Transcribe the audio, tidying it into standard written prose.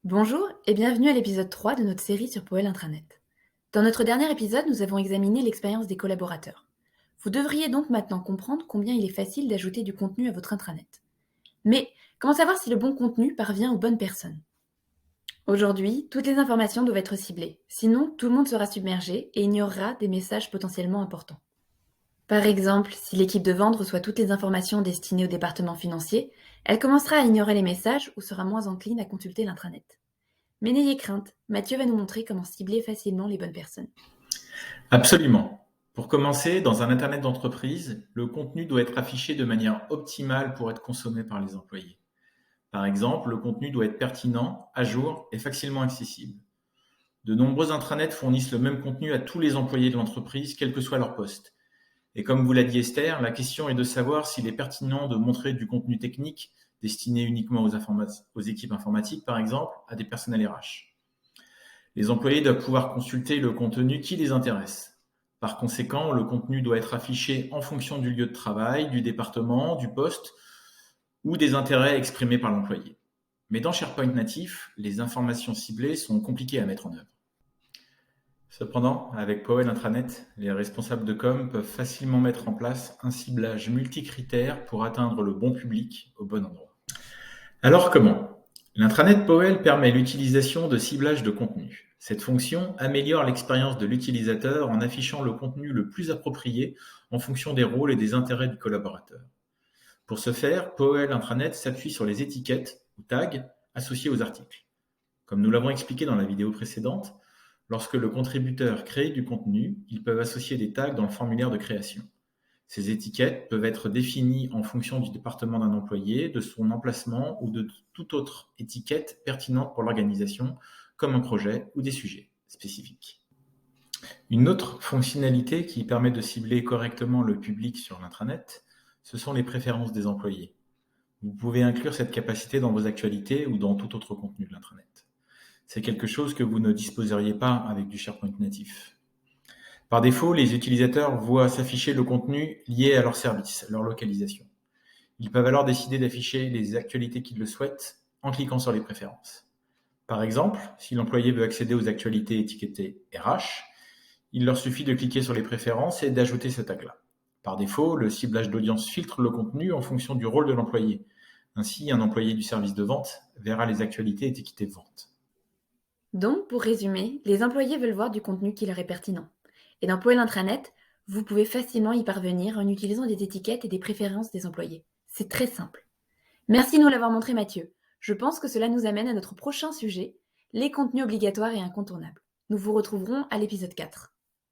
Bonjour et bienvenue à l'épisode 3 de notre série sur Powell Intranet. Dans notre dernier épisode, nous avons examiné l'expérience des collaborateurs. Vous devriez donc maintenant comprendre combien il est facile d'ajouter du contenu à votre intranet. Mais comment savoir si le bon contenu parvient aux bonnes personnes? Aujourd'hui, toutes les informations doivent être ciblées, sinon tout le monde sera submergé et ignorera des messages potentiellement importants. Par exemple, si l'équipe de vente reçoit toutes les informations destinées au département financier, elle commencera à ignorer les messages ou sera moins encline à consulter l'intranet. Mais n'ayez crainte, Mathieu va nous montrer comment cibler facilement les bonnes personnes. Absolument. Pour commencer, dans un Internet d'entreprise, le contenu doit être affiché de manière optimale pour être consommé par les employés. Par exemple, le contenu doit être pertinent, à jour et facilement accessible. De nombreux intranets fournissent le même contenu à tous les employés de l'entreprise, quel que soit leur poste. Et comme vous l'a dit Esther, la question est de savoir s'il est pertinent de montrer du contenu technique destiné uniquement aux équipes informatiques, par exemple, à des personnels RH. Les employés doivent pouvoir consulter le contenu qui les intéresse. Par conséquent, le contenu doit être affiché en fonction du lieu de travail, du département, du poste ou des intérêts exprimés par l'employé. Mais dans SharePoint natif, les informations ciblées sont compliquées à mettre en œuvre. Cependant, avec Powell Intranet, les responsables de com peuvent facilement mettre en place un ciblage multicritère pour atteindre le bon public au bon endroit. Alors comment? L'intranet Powell permet l'utilisation de ciblage de contenu. Cette fonction améliore l'expérience de l'utilisateur en affichant le contenu le plus approprié en fonction des rôles et des intérêts du collaborateur. Pour ce faire, Powell Intranet s'appuie sur les étiquettes ou tags associés aux articles. Comme nous l'avons expliqué dans la vidéo précédente, lorsque le contributeur crée du contenu, ils peuvent associer des tags dans le formulaire de création. Ces étiquettes peuvent être définies en fonction du département d'un employé, de son emplacement ou de toute autre étiquette pertinente pour l'organisation, comme un projet ou des sujets spécifiques. Une autre fonctionnalité qui permet de cibler correctement le public sur l'intranet, ce sont les préférences des employés. Vous pouvez inclure cette capacité dans vos actualités ou dans tout autre contenu de l'intranet. C'est quelque chose que vous ne disposeriez pas avec du SharePoint natif. Par défaut, les utilisateurs voient s'afficher le contenu lié à leur service, leur localisation. Ils peuvent alors décider d'afficher les actualités qu'ils le souhaitent en cliquant sur les préférences. Par exemple, si l'employé veut accéder aux actualités étiquetées RH, il leur suffit de cliquer sur les préférences et d'ajouter ce tag-là. Par défaut, le ciblage d'audience filtre le contenu en fonction du rôle de l'employé. Ainsi, un employé du service de vente verra les actualités étiquetées vente. Donc, pour résumer, les employés veulent voir du contenu qui leur est pertinent. Et dans Powell Intranet, vous pouvez facilement y parvenir en utilisant des étiquettes et des préférences des employés. C'est très simple. Merci de nous l'avoir montré, Mathieu. Je pense que cela nous amène à notre prochain sujet, les contenus obligatoires et incontournables. Nous vous retrouverons à l'épisode 4.